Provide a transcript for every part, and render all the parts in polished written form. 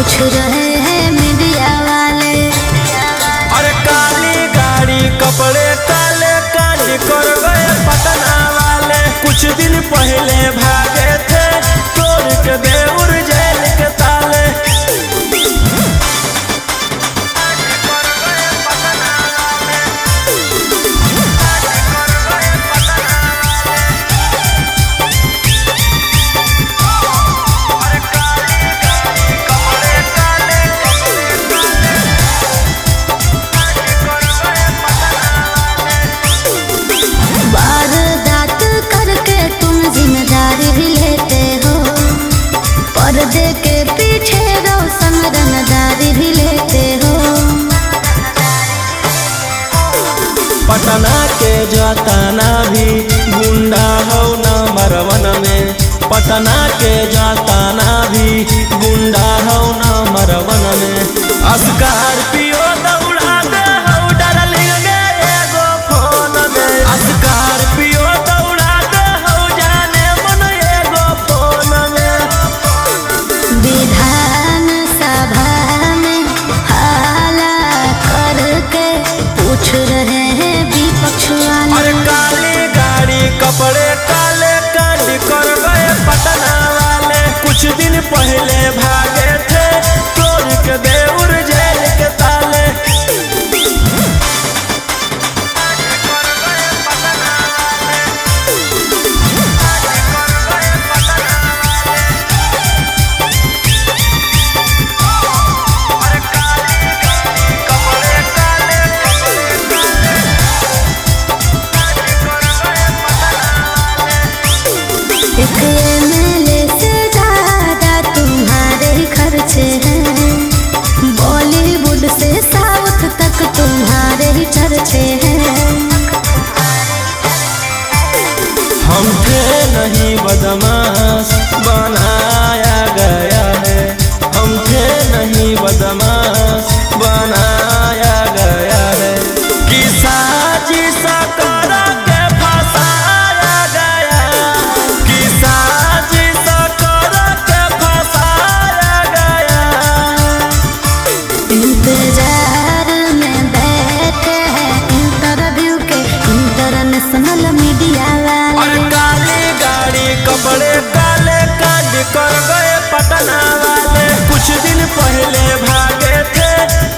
पूछ रहे हैं मीडिया वाले। अरे काली गाड़ी कपड़े काले कांड कर गए पटना वाले। कुछ दिन पहले भागे थे तोड़ के देउर जेल के ताले। वारदात करके तुम जिम्मेदारी भी लेते हो, पर्दे के पीछे रोशन रंगदारी भी लेते हो। पटना के जाताना भी गुंडा हो नंबर 1 में। पटना के जाताना भी गुंडा हो नंबर 1 में। स्कॉर्पियो दौड़ा दे हो डार्लिंग गे एगो फोन में। स्कॉर्पियो दौड़ा दे हो जाने मन एगो फोन में। विधान सभा में हाला करके पूछ रहे हैं विपक्ष वाले। अरे काली गाड़ी कपड़े काले कांड कर गए पटना वाले। कुछ दिन पहले भागे थे तोड़ के देउर जेल के ताले। एक एमएलए से ज्यादा तुम्हारे खर्चे हैं, बॉलीवुड से साउथ तक तुम्हारे ही चर्चे हैं। हम थे नहीं बदमाश बनाया गया है। हम थे नहीं बदमाश बनाया गया है। कि साजिश कर के फंसाया गया। कि साजिश कर के फंसाया गया। इंतजार में बैठे हैं इंटरव्यू के इंटरनेशनल मीडिया वाले। और काली गाड़ी कपड़े काले कांड कर गए पटना वाले। कुछ दिन पहले भागे थे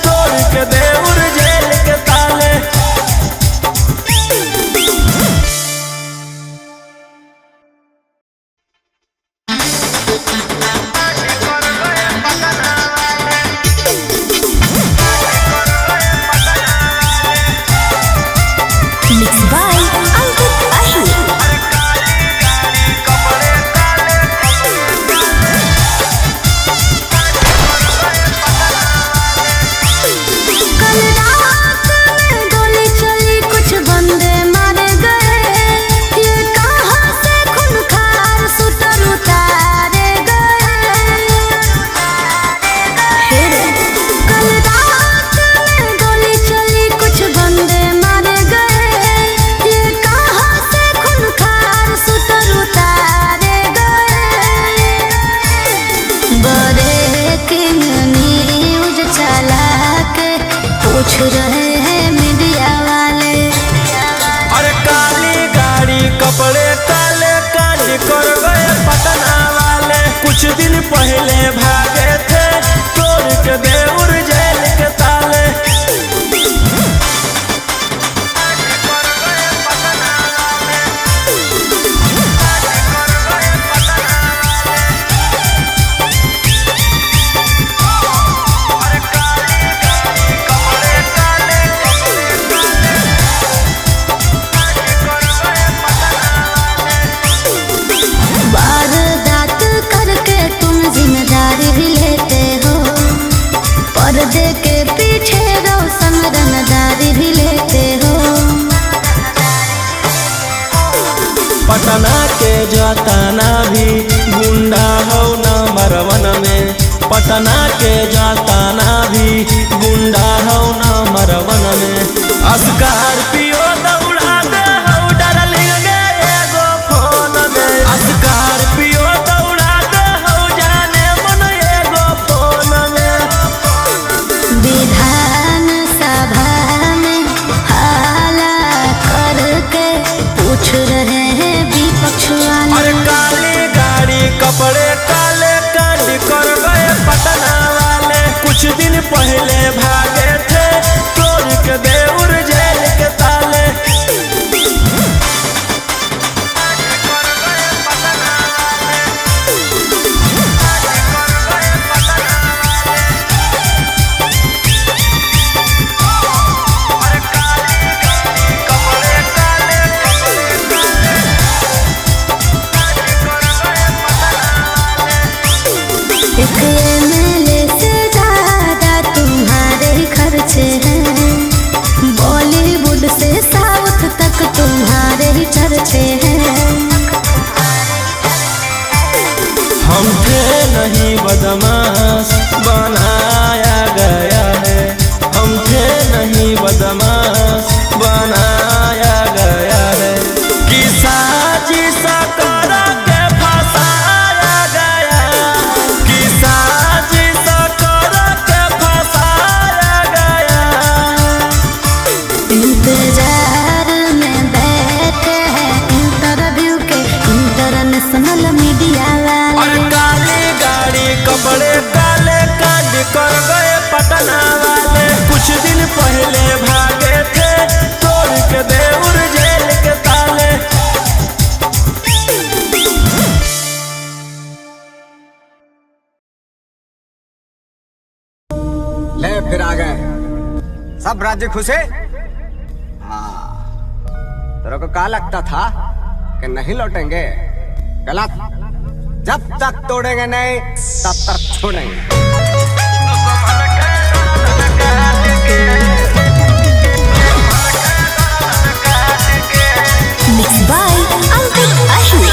तोड़ के देउर जेल के ताले। Mixed by Ankit Ahir। कल रात में गोली चली कुछ बंदे मारे गए, ये कहाँ से खूंखार शूटर उतारे गए। कल रात में गोली चली कुछ बंदे मारे गए, ये कहाँ से खूंखार शूटर उतारे गए। ब्रेकिंग न्यूज चला के पूछ रहे हैं मीडिया वाले। अरे काली गाड़ी कपड़े काले कांड कर गए पटना वाले। कुछ दिन पहले भागे थे तोड़ के देउर जेल के ताले। वारदात करके तुम जिम्मेदारी भी लेते हो, पर्दे के पीछे रोशन रंगदारी भी लेते हो। पटना के जाताना भी गुंडा हो नंबर 1 में। पटना के जाताना भी गुंडा हो नंबर 1 में। स्कॉर्पियो दौड़ा दे हो डार्लिंग गे एगो फोन में। स्कॉर्पियो दौड़ा दे हो जाने मन एगो फोन में। एक MLA से ज्यादा तुम्हारे ही खर्चे हैं, बॉलीवुड से साउथ तक तुम्हारे ही चर्चे हैं। हम थे नहीं बदमाश बनाया गया है, हम थे नहीं बदमाश बनाया गया है। कि साजिश कर के फंसाया गया, कि साजिश कर के फंसाया गया। इंतजार में बैठे हैं इंटरव्यू के इंटरनेशनल मीडिया वाले। और काली गाड़ी कपड़े काले कांड कर गए पटना वाले। कुछ दिन पहले भागे थे तोड़ के देउर जेल के ताले। ले फिर आ गए सब राज्य खुश है। हाँ, तेरे को क्या लगता था कि नहीं लौटेंगे? गलत। जब तक तोड़ेंगे नहीं तब तक छोड़ेंगे। Mixed by Ankit Ashmi.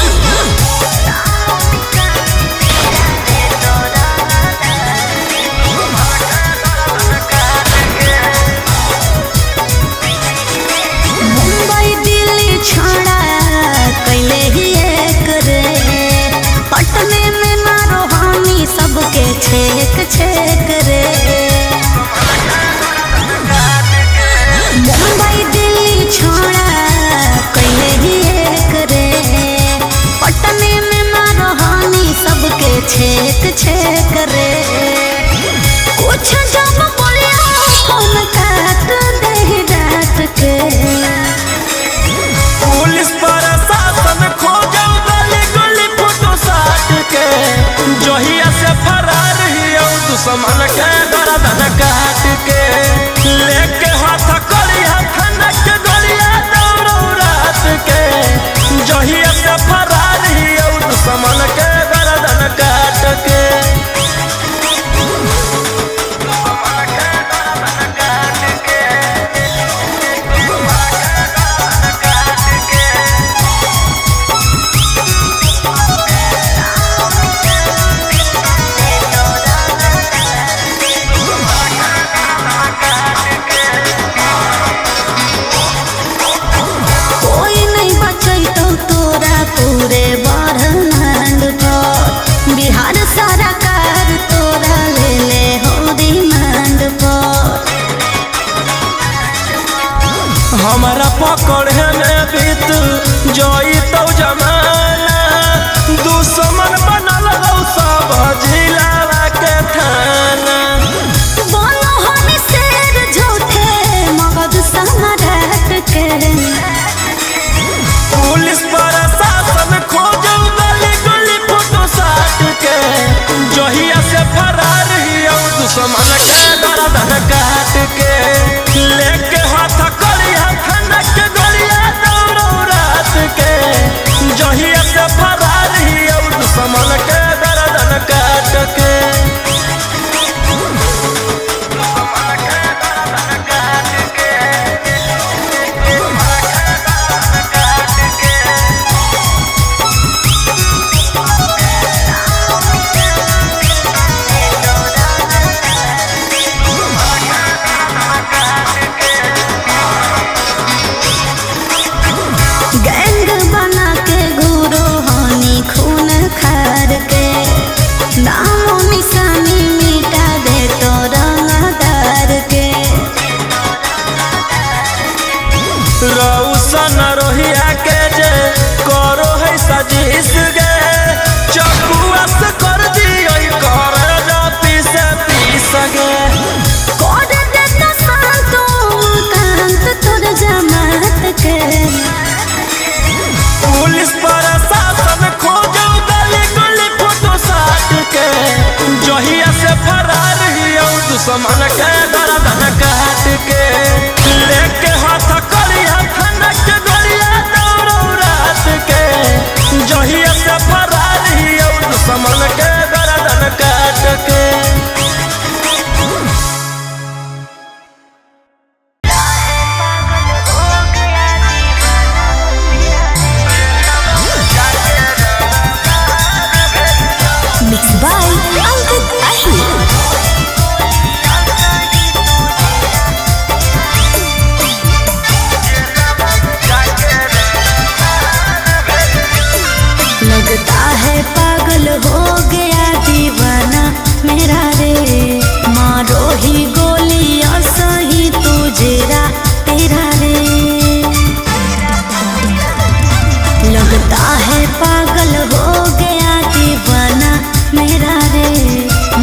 Mumbai Delhi छोड़ा कैले ही एक रे, पटने में मारो हामी सबके छेक छेक रे। मुंबई दिल्ली छोड़ा कैले ही एक रे, पटने में मारो हामी सबके छेक छेक रे। कुछ जब बोलिया फोन काट दे डांट के। पुलिस प्रशासन खोजो गली गली फोटो साट के। जहिया से फरार ही दुश्मन के गर्दन काट के। लेके हाथ करिया खनक गलिया दौड़ो रात के। जहिया से फरार ही दुश्मन के गर्दन काट के। कोई नहीं बचैतो तोरा पूरे ब्रह्मांड पर। बिहार सरकार तोरा ले ले हो रिमांड पर। हमारा पकड़े में बीत जोई तो जमाना। दुश्मन बनल हो सब जिला के थाना। बोलो हम शेर झूठे मगध सम्राट के। पुलिस प्रशासन खोजो गली गली फोटो साट के। जहिया से फरार ही दुश्मन के गर्दन काट के। लेके हाथ करिया खनक गलिया दौड़ो रात के। जहिया से फरार ही दुश्मन के गर्दन काट के। गैंग बना के घूरो हानि खून खार के। नामो निशानी मिटा दे तो रंगदार के। रौशन रोहिया के जे करो है सजीस गे। चकुआ से कर दियो कर पीस पीस गे। कोड दे तो शांतो कांत तोर जमात के। पुलिस प्रशासन खोजो गली गली फोटो साट के। जहिया से फरार ही दुश्मन के गर्दन काट के। लेके हाथ करिया खनक गलिया दौड़ो रात के। जहिया से फरार ही दुश्मन के गर्दन काट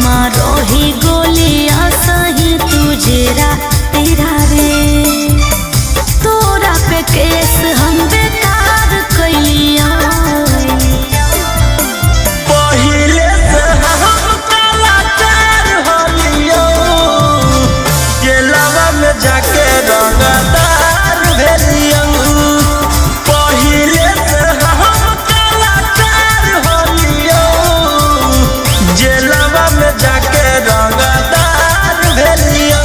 मारो ही गोलियां सही तुझेरा तेरा रे तोरा पे केस हम बेकार कैलिया पहिले से हम कलाकार होलियो गेलवा में जाके रंगदार भेलियो पहिले से हम कलाकार होलियो गेलवा में जाके रंगदार भेलियो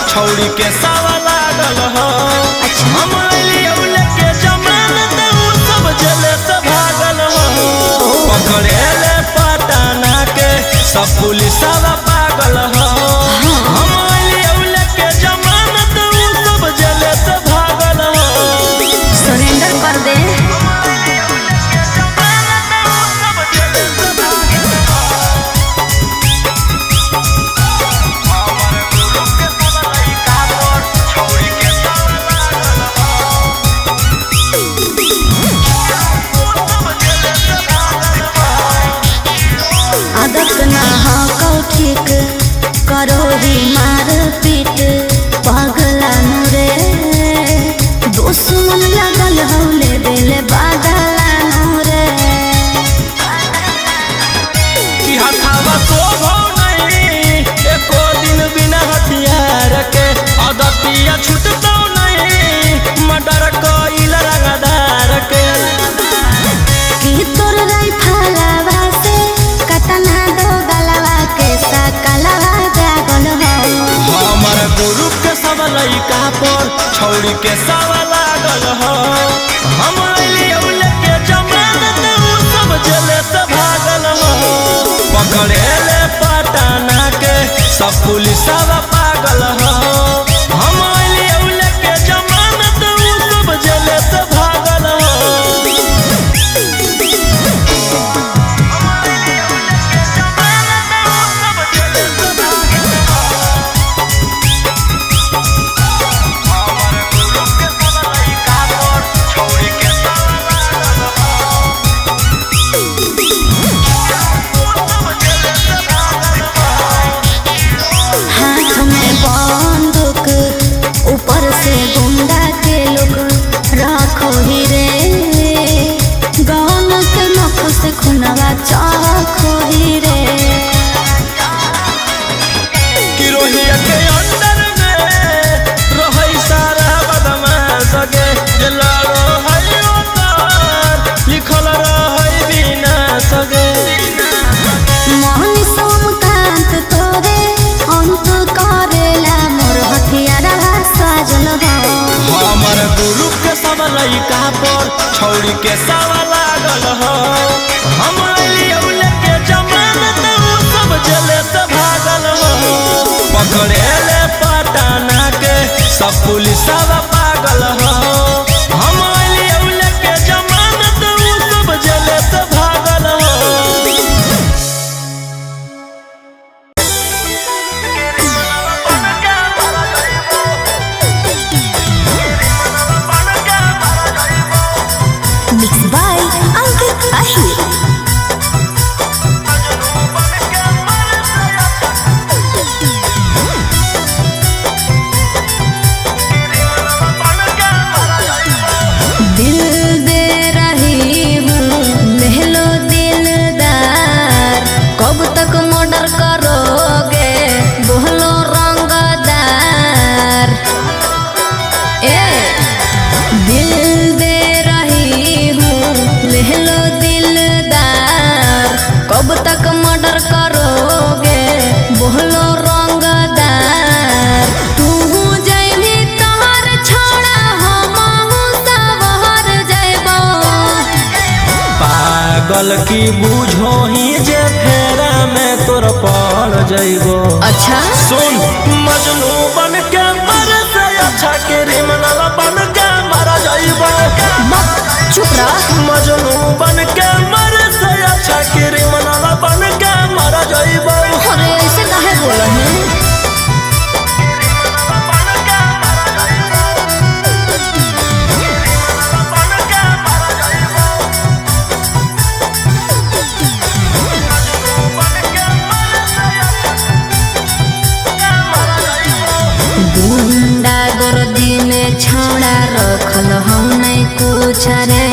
छौड़ी के सावा लागल हो हम अइली के जमानत उ सब जेले से भागल हो पकड़े ले पटाना के सब पुलिस पुलिसवा पागल हो हम अइली औले के जमानत उ सब जेले से भागल हो सरेंडर कर दे। आदत ना हो ठीक करो ही मार पीट पगला नुरे दुश्मन लगल हौले दिल बादला नुरे कि हथावा शोभो नहीं एको दिन बिना हथियार के अदतिया छूटतो नहीं मर्डर कइल रंगदार के कि तोर राइफलवा से कतना दो गलवा के सकलवा जागल हो हमर गुरु के सब लइका पर छौड़ी के सब लागल हो हम अइली औले के जमानत उ सब जेले से भागल हो पकड़े ले पटाना के सब पुलिसवा पागल हो हम अइली औले के जमानत उ सब जेले से भागल हो हाथ में बंदूक ऊपर से गुंडा के लोग रखो ही रे गौन के नख से खुनवा चाखो ही रे कि रोहिया के अंदर में रहै सारा बदमाश गे जे लड़ो है ओकर लिखल रहै विनाश गे मोहन सोमकांत तोरे अंत करेला मोर हथियारा साजल हो हमर गुरु के सब लइका पर छौड़ी के सब लागल हो हम अइली औले के जमानत उ सब जेले से भागल हो पकड़े ले पटाना के सब पुलिसवा पागल हो हम अइली औले के जमानत उ सब जेले से भागल हो मिक्स बाय अंकित अहिर दिल दे रही हूँ लहलो दिलदार कब तक मर्डर करोगे बोलो रंगदार ए दिल दे रही हूँ लहलो दिलदार कब तक मर्डर करोगे बोलो रंगदार तू जैभी तोहर छोड़ा हम सबहर जैबो पागल की बूझो ही जे फेरा में तोर पड़ जइबो अच्छा सुन मजनू बन के मर से अच्छा क्रिमिनल बन के मर जइबो चुप रह मजनू बन के मर से अच्छा क्रिमिनल बन के मर जइबो अरे ऐसे काहे बोला है गुंडा गर्दी में छौड़ा रखल हम नहीं कुछ रे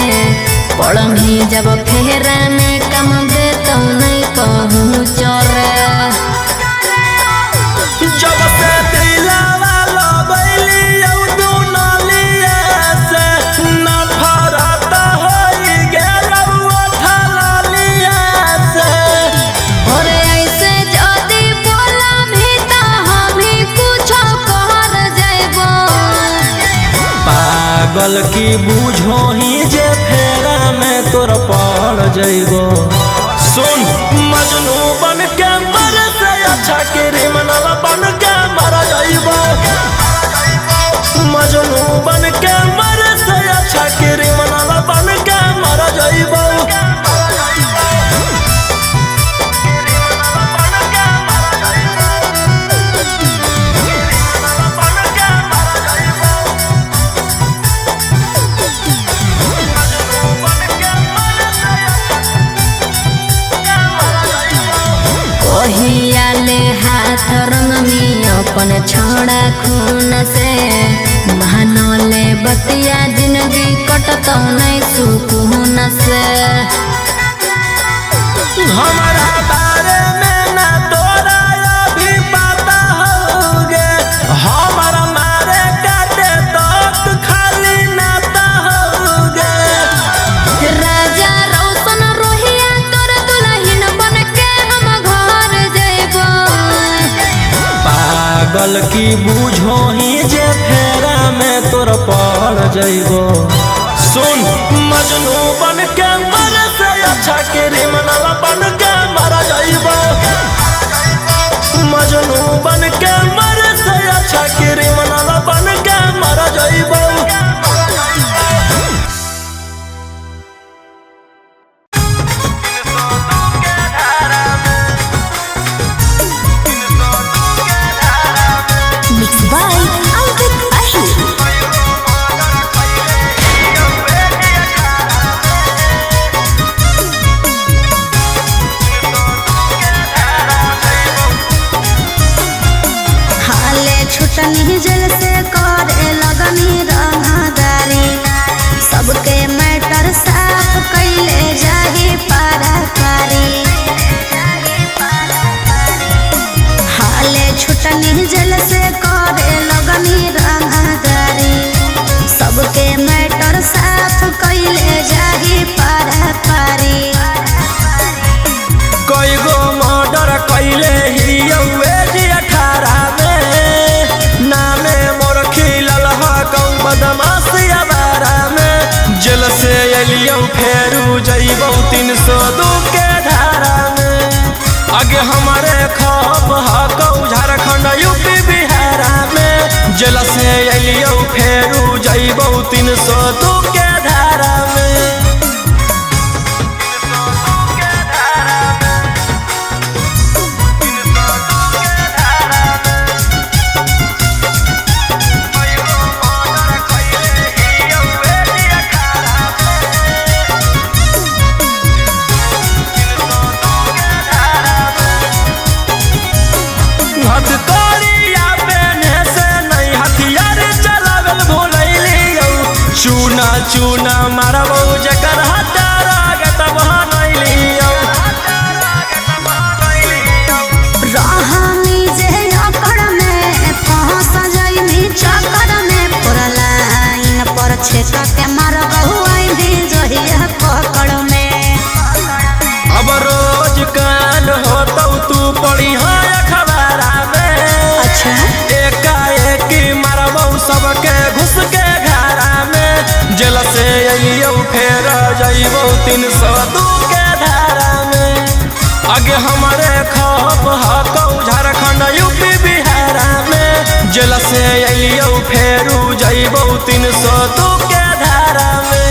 पढ़ी जब फेरा में कम दे तो नहीं पहुँच रे जब से दिलावा लगैली औ दुनलिया से नफरत होई गेल ओठलिया से अरे ऐसे जदी बोला भी तो हम ही कुछ कर जाइबो पागल की बूझो ही जे फेरा में तोर पड़ जइबो सुन मजनू बन के मर से अच्छा क्रिमिनल बन के मर जाइबो मजनू बन के मर से अच्छा क्रिमिनल बन के मर जाइबो ओहियाले हाथ रंगमी अपन छोड़ा खून से महानले बतिया जिंदगी कटत नहीं सुकून से हमारा बारे में ना तोरा अभी पता होगे हमारा मारे काटे तो खाली नाता होगे राजा रोशन रोहिया तोर दुल्हन बन के हम घर जइबो पागल की बूझो ही जे फेरा में तोर पड़ जइबो सुन मजनू बन के मर से अच्छा क्रिमिनल बन के मर जइबो मजनू बन के मर से अच्छा क्रिमिनल बन के मर जइबो मिक्स बाय अंकित अहिर हाले छुटनी जल से करे लगनी रंगदारी सबके मैटर साफ कैले जाही पाराकारी हाले छुटनी जल से करे लगनी रंगदारी सबके मैटर साफ कैले जाही पाराकारी कई गो मर्डर कैले ही जी 18 में नामे मोर खिलल हकौ बदमाश अबारा में जेल से एलियौ फेरू जइबौ 302 के धारा में आगे हमारे खप हकौ झारखंड यूपी बिहारा में जेल से एलियौ फेरू जइबौ 302 के धारा में हथकड़िया पेने से नहीं हथियार चलावल भूलैलियौ चूना चूना मारबौ जकर हटारा के तब नैलियौ रहनी जे अकड़ में फंस जाइनी चक्कर में पूरा लाइन पर छेक के मारबहु आइनी जहिया पकड़ में अब रोज कांड होतौ तू पढ़ी अखबारा में अच्छा एकाएक मारबौ सबके घुस के घरा में जेल से अइयौ फेर जइबौ 302 के धारा में आगे हमारे खप हकौ झारखंड यूपी बिहारा में जेल से अइयौ फेरू जइबौ 302 के धारा में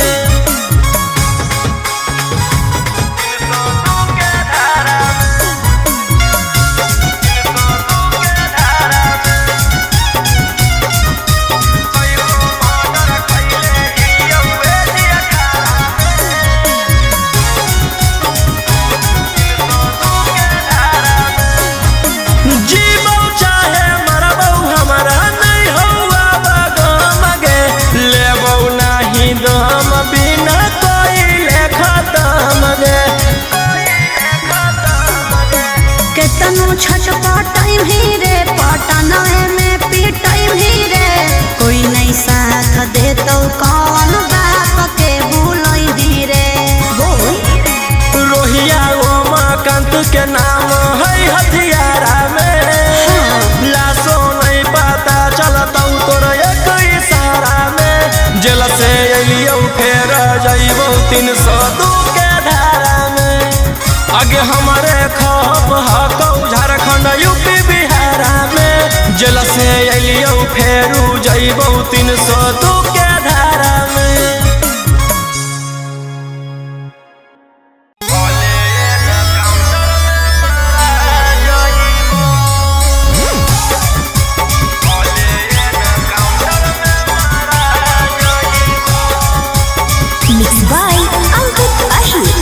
जीबौ चाहे मरबौ हमारा नहीं हौआ बगम गे लेबौ नहीं दम बिना कोई खत्म गे केतनो छटपटाई भी रे पटना में पिटाई भी रे कोई नहीं साथ दे तो कौन बाप के भूलई दी रे रोहिया ओमाकांत के नाम है हथियारा में लाशो नहीं पता चलतौ तोर एक इशारा में जेल से अइयौ फेर जइबौ 302 के धारा में आगे हमारे खप हकौ झारखंड यूपी जइबौ 302 के धारा में। Mixed by Ankit Ahir.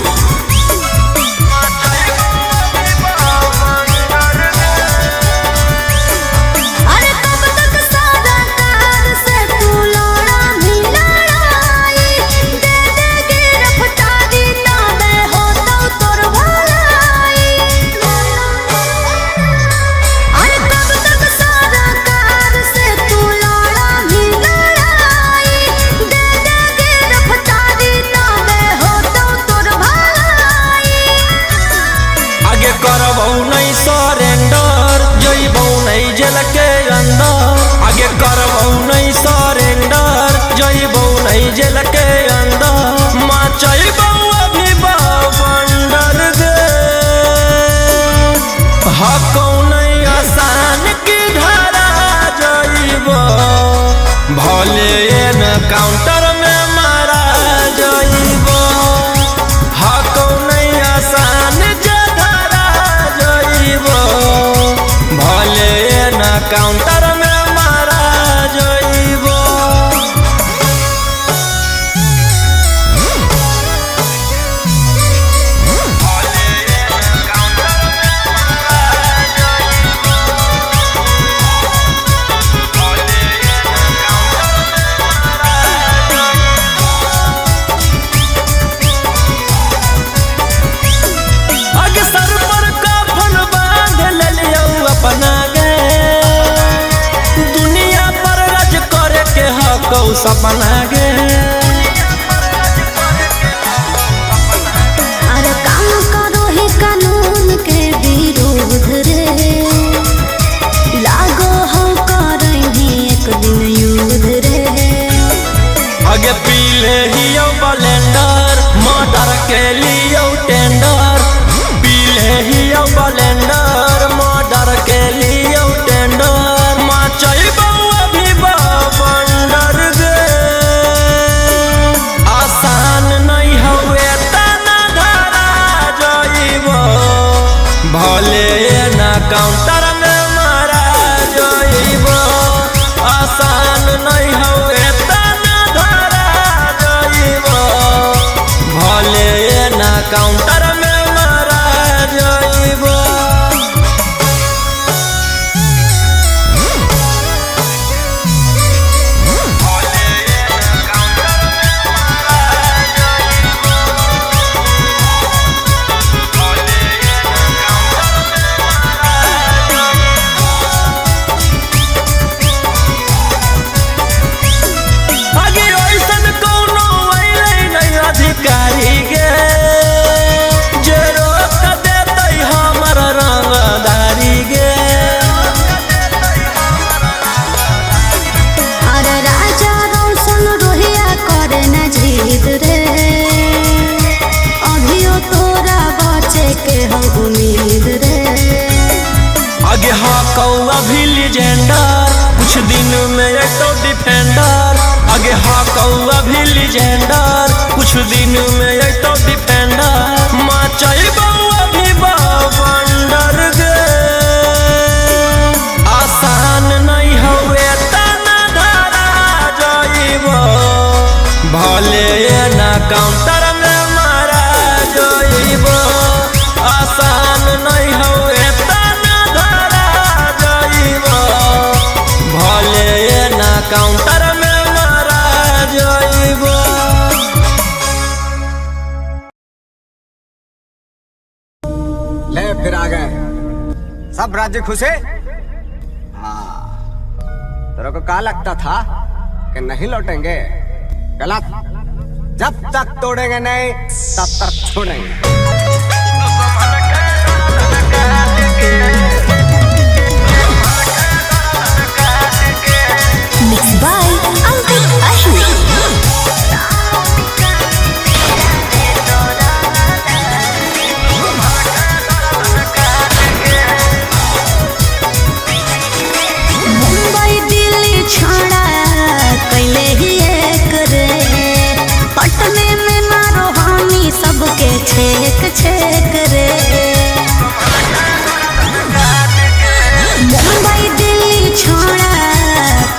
अरे कब तक सारा कार से तू लौड़ा भी लड़ाई, दे देगी रफ्तारी ना मैं हो तो तोर भलाई। अरे कब तक सारा कार से तू लौड़ा भी लड़ाई, दे देगी रफ्तारी ना मैं हो तो तोर भलाई। आगे करबौ नहीं सरेंडर, जइबौ नहीं जेल के अंदर। आगे करबौ नहीं सरेंडर, जइबौ नहीं जेल के अंदर। मचइबौ अभी बवंडर गे, हकौ नहीं आसान की धारा जइबौ। भले एनकाउंटर में मारा जइबौ, हकौ नहीं आसान जे धारा जइबौ। भले एनकाउंटर में मारा जइबौ। आगे सर पर कफन बांध लेलियौ अपना गे, दुनिया पर राज करे के हकौ सपना गे। अरे काम करो ही कानून के विरोध रे, लागो हो करही एक दिन युद्ध रे। आगे पीले हियो ब्लेंडर, मर्डर के लियो टेंडर। पीले हियो ब्लेंडर, मर्डर के लियो टेंडर। मचइबौ अभी बवंडर गे, आसान नहीं हवे तना धारा जइबौ। भले एनकाउंटर में मारा जइबौ, आसान नहीं हवे तना धारा जइबौ। भले एनकाउंटर में मारा जइबौ। आगे ओइसन कौनो अइलै नहीं अधिकारी गे, जे रोक देतै हमर रंगदारी गे। अरे राजा रोशन रोहिया करे न जीत रे, अभियो तोरा बचे के हो उम्मीद रे। आगे हकौ अभी लीजेंडर, कुछ दिन में तो डिफेंडर। आगे हकौ अभी लीजेंडर, कुछ दिन में तो डिफेंडर। मचइबौ अभी बवंडर गे, आसान नहीं हवे तना धारा जइबौ। भले एनकाउंटर में मारा जइबौ, आसान नहीं हवे तना धारा जइबौ। भले एनकाउंटर में मारा जइबौ। ले फिर आ गए सब राज्य खुशे। हाँ, तेरे को क्या लगता था कि नहीं लौटेंगे? गलत। जब तक तोड़ेंगे नहीं तब तक छोड़ेंगे। Mixed by Ankit Ahir. Mumbai Delhi छाड़ा छेक रे। मुंबई दिल्ली छोड़ा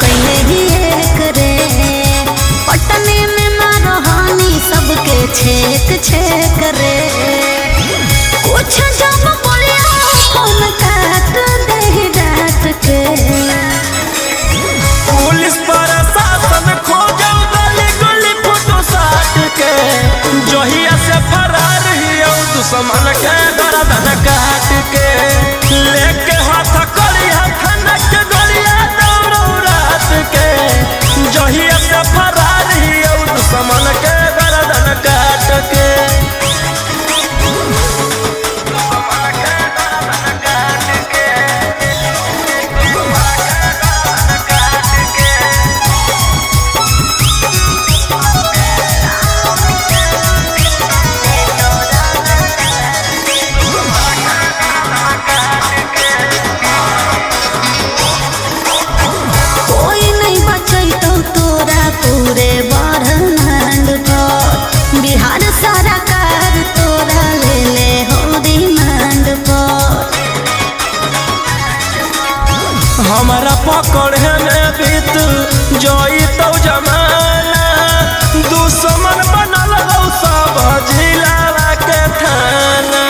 कहीं ही एक रे, पटने में मारहानी सबके छेक छेक रे। कुछ जब बोलिया फोन काट दे डांट के। पुलिस प्रशासन खोजो गली गली फोटो साट के, जहिया से फरार हियो दुश्मन के गर्दन काट के। लेके हाथ कड़िया खनक गलिया दौड़ो रात के, जहिया से फरार हियो दुश्मन के गर्दन काट के। कोई नहीं बचैतो तोरा पूरे ब्रह्मांड पर, बिहार सरकार तोरा ले ले हो रिमांड पर। हमारा पकड़े में बीत जोई तो जमाना, दुश्मन बनल हो सब जिला के थाना।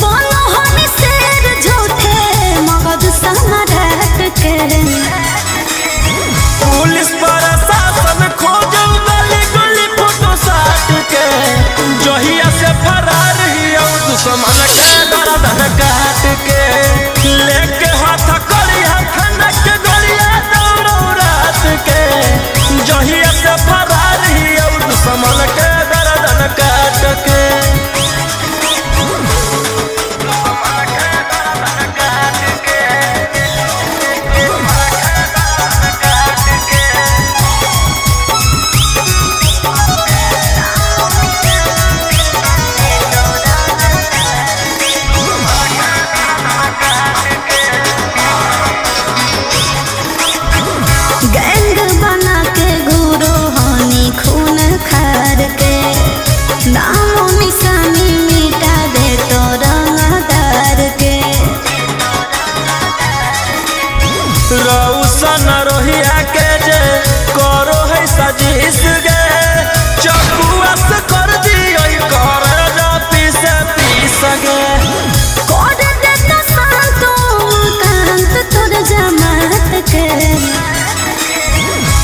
बोलो हम शेर झूठे मगध सम्राट के। पुलिस प्रशासन खोजो गली गली फोटो साट के, जहिया से फरार हियो दुश्मन के गर्दन काट के। लेके हाथ कड़िया खनक गलिया दौड़ो रात के, जहिया से फरार हियो दुश्मन के गर्दन काट के। गैंग बना के घूरो हानि खून खार के, नामो निशानी मिटा दे तो रंगदार के। रौशन रोहिया के जे करो है सजिस गे, चकुआ से कर दियो कर पीस पीस गे। कोड दे तो शांतो कांत तोर जमात के।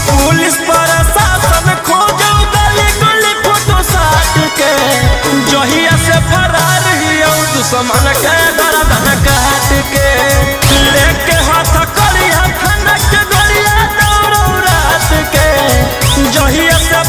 पुलिस प्रशासन खोजो गली गली फोटो साट के, जहिया से फरार हियो दुश्मन के गर्दन काट के। लेके हाथ कड़िया खनक गलिया दौड़ो रात के, जहिया से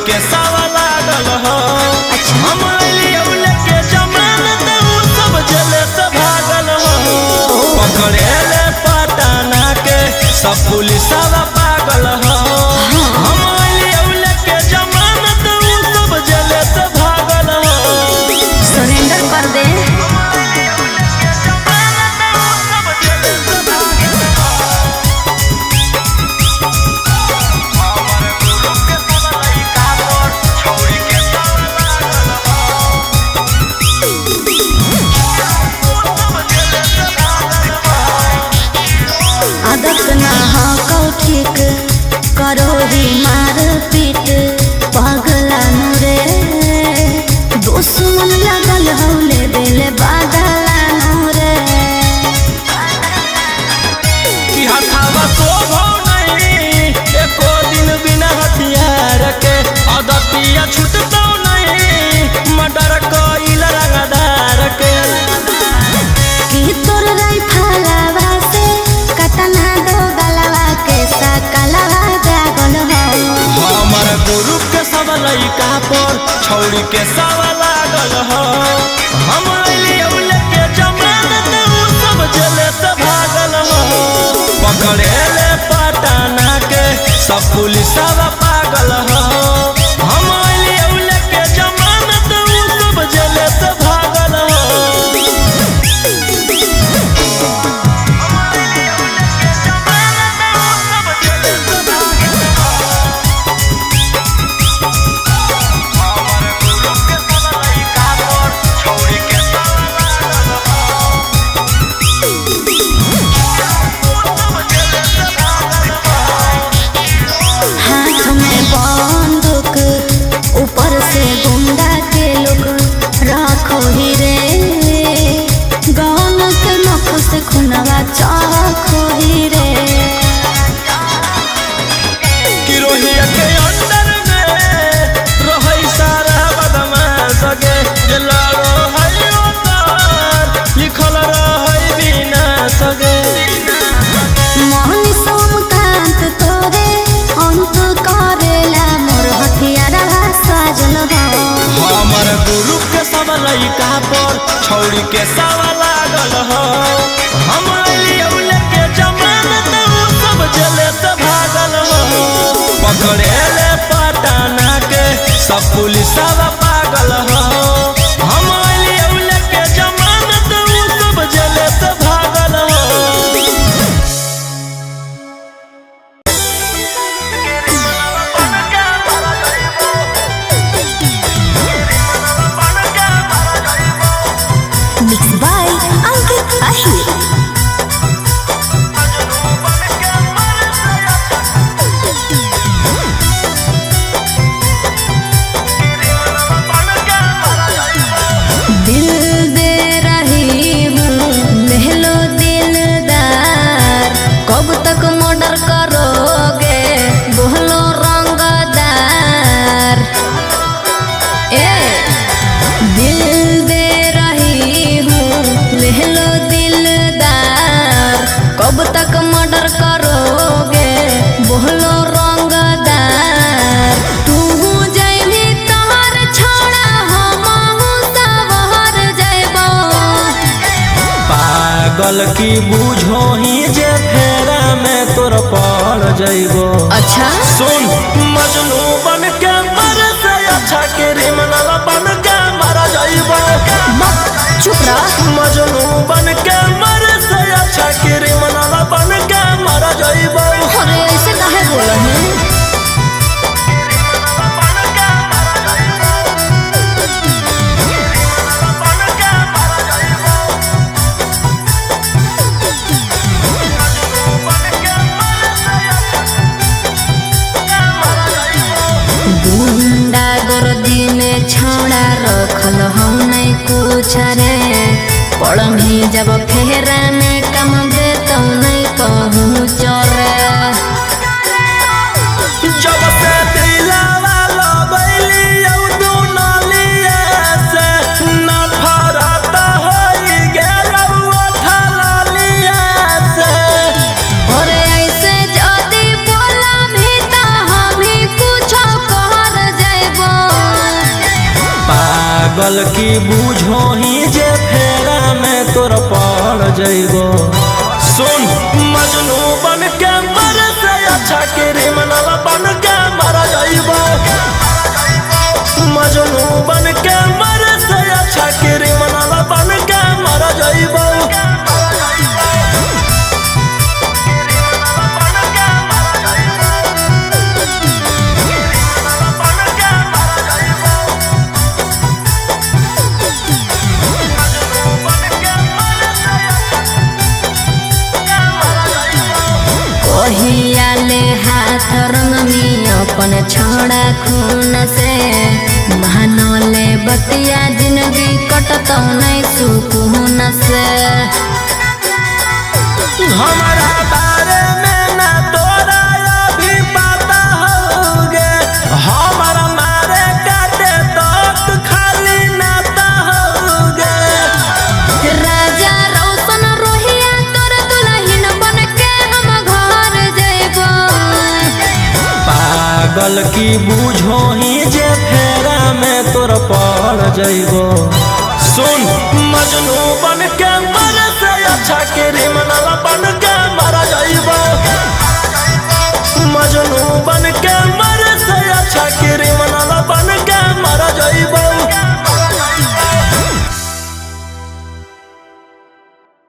के सावा लागल हो। हम अइलियौ लेके जमानत उ सब जेल से भागल हो। पकड़ेले पटना के सब पुलिसवा पागल हो। हम अइलियौ लेके जमानत उ सब जेल से भागल हो। सरेंडर कर दे। आदत ना हो ठीक करो ही मार पीट पगला रे दुश्मन लगल हौले दिल बादला रे कि हथावा शोभो नहीं एको दिन बिना हथियार के। अदतिया छूटतो नहीं मर्डर कइल रंगदार के। कि तोर राइफलवा से कतना दो गलवा के सकलवा जागल हो। हमर गुरु के सब लइका पर छौरी के सब लागल हो। हम अइलियौ लेके जमानत उ सब जेल से भागल हो। पकड़ेले पटना के सब पुलिसवा पागल हो। हम अइलियौ लेके जमानत उ सब जेल से भागल हो। हाथ में बंदूक ऊपर से गुंडा के लोग रखो ही रे गौन के नख से खुनवा चखो ही रे कि रोहिया के अंदर में रहै सारा बदमाश के। जे लड़ो है ओकर लिखल रहै विनाश के। मोहन सोमकांत तोरे अंत करेला मोर हथियार साजल हो। हमर गुरु के सब लइका पर छौरी के सब लागल हो। हम अइलियौ लेके जमानत उ सब जेल से भागल हो। पकड़ेले पटना के सब पुलिसवा पागल हो। हम अइलियौ लेके जमानत उ सब जेल से भागल हो। मिक्स बाय अंकित अहिर। दिल दे रही हूँ ले लो दिलदार कब तक मर्डर करोगे बोलो रंगदार ए दिल दे रही हूँ ले लो दिलदार कब तक मर्डर करोगे बोलो रंगदार तू जैभी तोहर छोड़ा हमहू सबहर जैबो पागल की बूझो ही जे फेरा में तोर पड़ जइबो। अच्छा सुन मजनू बन के मर से अच्छा क्रिमिनल बन के मर जइबो। चुप रह। मजनू बन के मर से अच्छा क्रिमिनल बन के मर जइबो। अरे ऐसे काहे बोल रहे हैं? गुंडा गर्दी में छौड़ा रखल हूँ नहीं कुछ रे पढ़ी जब फेरा में कम दे तो नहीं कहूँ चोरे जब से दिलावा लगैलियौ दुनलिया से नफरत होई गेलौ ओठलिया से। अरे ऐसे जदी बोला भी तो हम ही कुछ कर पागल की बूझो ही जे फेरा में तोर पड़ जइबो। सुन मजनू बन के मर से अच्छा क्रिमिनल बन के मर जाइबो। मजनू बन के मर से अच्छा क्रिमिनल बन के मर जाइबो। ओहियाले हाथ रंगनी अपन छोड़ा खून से, महानले बतिया जिंदगी कटतो नहीं सुकून से। हमारा बारे में ना तोरा अभी पता होगे, हमारा मारे काटे तो खाली नाता होगे। राजा रोशन रोहिया तोर दुल्हन बन के हम घर जइबो। पागल की बूझो ही जे फेरा में तोर पड़ जइबो। सुन मजनू बन के मर से अच्छा क्रिमिनल बन के मर जाइबो। मजनू बन